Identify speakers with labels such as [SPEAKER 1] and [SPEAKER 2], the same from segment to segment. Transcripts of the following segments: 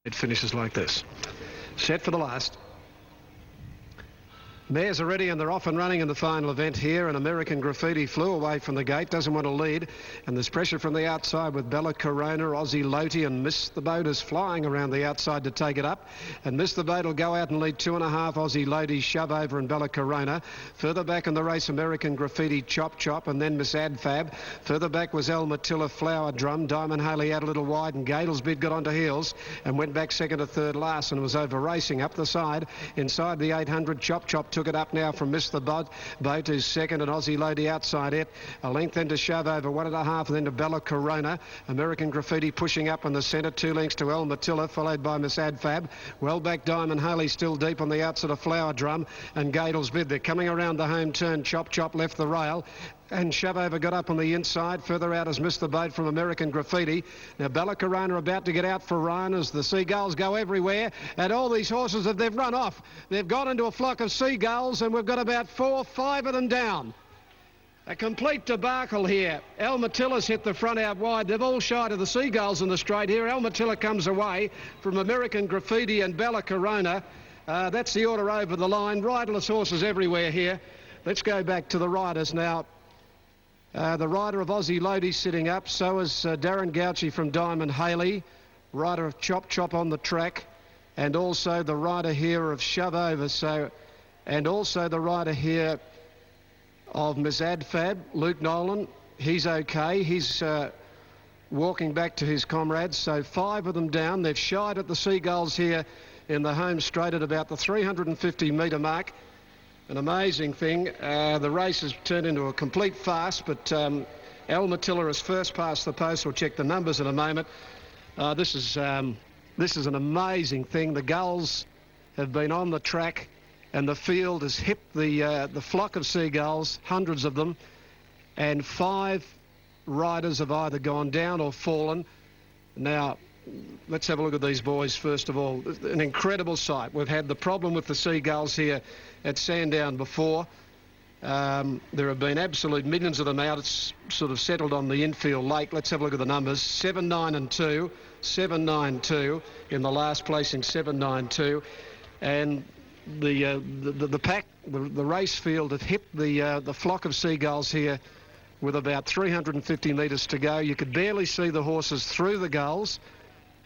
[SPEAKER 1] It finishes like this. Set for the last. Mares are ready and they're off and running in the final event here, and American Graffiti flew away from the gate, doesn't want to lead, and there's pressure from the outside with Bella Corona, Aussie Loti and Miss the Boat is flying around the outside to take it up, and Miss the Boat will go out and lead 2.5. Aussie Loti, Shove Over and Bella Corona. Further back in the race, American Graffiti, Chop Chop, and then Miss Adfab. Further back was El Matilla, Flower Drum. Diamond Haley out a little wide, and Gadel's Bid got onto heels and went back second to third last and was over racing up the side. Inside the 800, Chop Chop took it up now from Miss the Boat, who's second, and Aussie Lady outside it. A length then to Shove Over, 1.5, and then to Bella Corona. American Graffiti pushing up in the centre, 2 lengths to El Matilla, followed by Miss Adfab. Well back Diamond Haley still deep on the outside of Flower Drum, and Gadel's Bid. They're coming around the home turn. Chop Chop left the rail, and Shove Over got up on the inside. Further out has Missed the Boat from American Graffiti. Now Bella Corona about to get out for Ryan as the Seagulls go everywhere, and all these horses, they've run off. They've gone into a flock of Seagulls, and we've got about 4 or 5 of them down. A complete debacle here. El Matilla's hit the front out wide. They've all shied of the Seagulls in the straight here. El Matilla comes away from American Graffiti and Bella Corona. That's the order over the line. Riderless horses everywhere here. Let's go back to the riders now. The rider of Aussie Lodi sitting up, so is Darren Gauci from Diamond Haley, rider of Chop Chop on the track, and also the rider here of Shove Over, and also the rider here of Miss Adfab, Luke Nolan. He's okay. He's walking back to his comrades, so 5 of them down. They've shied at the Seagulls here in the home straight at about the 350 metre mark. An amazing thing. The race has turned into a complete farce, but El Matilla has first passed the post. We'll check the numbers in a moment. This is an amazing thing. The gulls have been on the track, and the field has hit the flock of Seagulls, hundreds of them, and 5 riders have either gone down or fallen. Now, let's have a look at these boys first of all. An incredible sight. We've had the problem with the Seagulls here at Sandown before. There have been absolute millions of them out. It's sort of settled on the infield late. Let's have a look at the numbers. 7, 9 and 2. 7, 9, 2 in the last placing, 7, 9, 2. And the pack, the race field have hit the flock of Seagulls here with about 350 metres to go. You could barely see the horses through the gulls,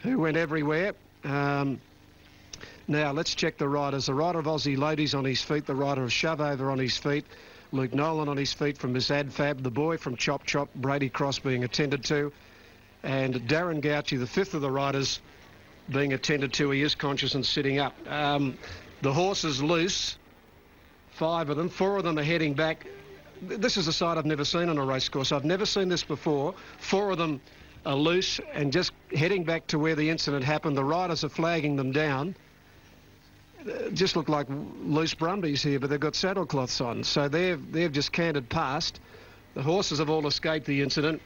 [SPEAKER 1] who went everywhere. Now, let's check the riders. The rider of Aussie Ladies on his feet, the rider of Shove Over on his feet, Luke Nolan on his feet from Miss Adfab, the boy from Chop Chop, Brady Cross being attended to, and Darren Gauci, the 5th of the riders, being attended to. He is conscious and sitting up. The horse is loose, 5 of them. 4 of them are heading back. This is a sight I've never seen on a race course. I've never seen this before. 4 of them are loose and just heading back to where the incident happened. The riders are flagging them down. Just look like loose brumbies here, but they've got saddlecloths on, so they've just cantered past. The horses have all escaped the incident,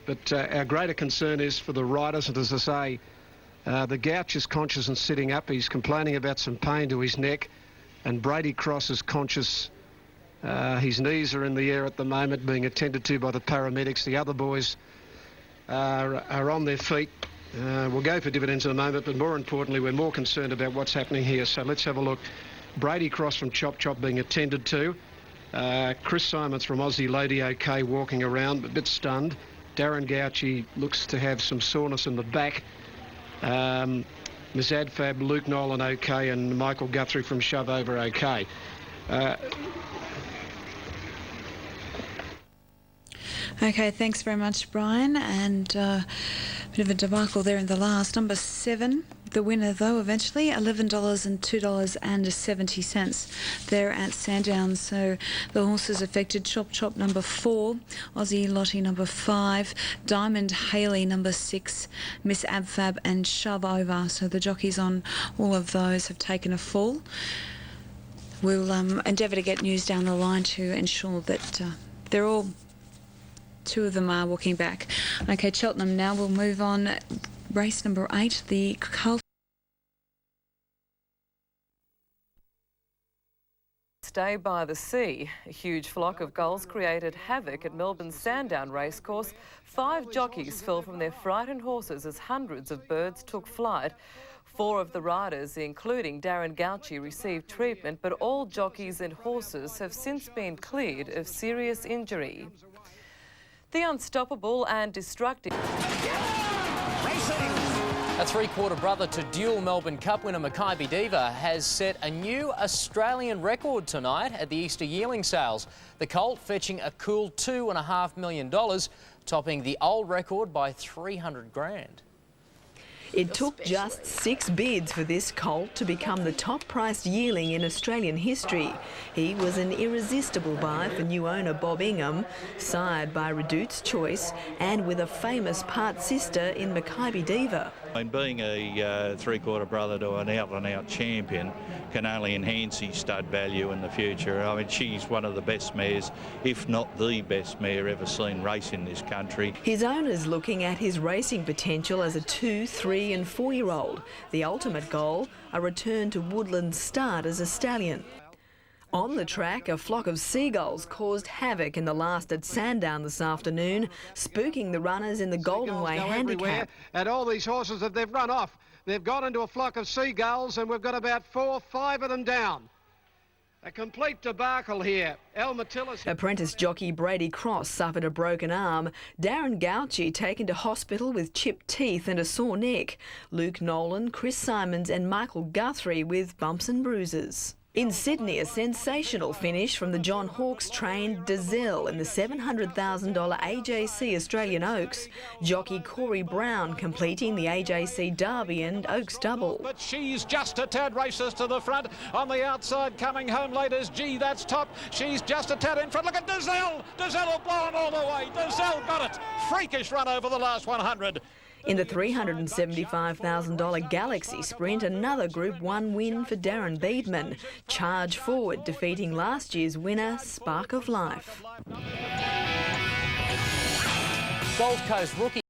[SPEAKER 1] but our greater concern is for the riders. And as I say, the Gouch is conscious and sitting up. He's complaining about some pain to his neck, and Brady Cross is conscious. His knees are in the air at the moment, being attended to by the paramedics. The other boys are on their feet. We'll go for dividends in a moment, but more importantly, we're more concerned about what's happening here. So let's have a look. Brady Cross from Chop Chop being attended to. Chris Simons from Aussie Lady, okay, walking around, a bit stunned. Darren Gauci looks to have some soreness in the back. Miss Adfab, Luke Nolan, okay, and Michael Guthrie from Shove Over, okay.
[SPEAKER 2] Okay, thanks very much, Brian. And a bit of a debacle there in the last. Number 7, the winner, though, eventually, $11 and $2.70 there at Sandown. So the horses affected: Chop Chop, number 4, Aussie Lottie, number 5, Diamond Haley, number 6, Miss Abfab and Shove Over. So the jockeys on all of those have taken a fall. We'll endeavour to get news down the line to ensure that they're all... 2 of them are walking back. Okay, Cheltenham now. We'll move on. Race number 8, the Carlton
[SPEAKER 3] stay by the sea. A huge flock of gulls created havoc at Melbourne's Sandown racecourse. 5 jockeys fell from their frightened horses as hundreds of birds took flight. 4 of the riders, including Darren Gauci, received treatment, but all jockeys and horses have since been cleared of serious injury. The unstoppable and destructive...
[SPEAKER 4] A three-quarter brother to dual Melbourne Cup winner Makybe Diva has set a new Australian record tonight at the Easter yearling sales. The colt fetching a cool $2.5 million, topping the old record by 300 grand.
[SPEAKER 5] It took just 6 bids for this colt to become the top-priced yearling in Australian history. He was an irresistible buy for new owner Bob Ingham, sired by Redute's Choice and with a famous part-sister in Makybe Diva.
[SPEAKER 6] And being a three-quarter brother to an out-and-out champion can only enhance his stud value in the future. I mean, she's one of the best mares, if not the best mare ever seen race in this country.
[SPEAKER 5] His owner's looking at his racing potential as a 2-, 3- and 4-year-old. The ultimate goal, a return to Woodland's start as a stallion. On the track, a flock of seagulls caused havoc in the last at Sandown this afternoon, spooking the runners in the Golden Way handicap.
[SPEAKER 1] And all these horses, that they've run off, they've gone into a flock of seagulls, and we've got about 4 or 5 of them down. A complete debacle here.
[SPEAKER 5] Apprentice jockey Brady Cross suffered a broken arm. Darren Gauci taken to hospital with chipped teeth and a sore neck. Luke Nolan, Chris Simons and Michael Guthrie with bumps and bruises. In Sydney, a sensational finish from the John Hawkes-trained Dazelle in the $700,000 AJC Australian Oaks. Jockey Corey Brown completing the AJC Derby and Oaks Double.
[SPEAKER 7] But she's just a tad racist to the front. On the outside, coming home late is G, that's top. She's just a tad in front. Look at Dazelle. Dazelle will blow him all the way. Dazelle got it. Freakish run over the last 100.
[SPEAKER 5] In the $375,000 Galaxy Sprint, another Group 1 win for Darren Beedman. Charge Forward defeating last year's winner, Spark of Life.
[SPEAKER 4] Gold Coast rookie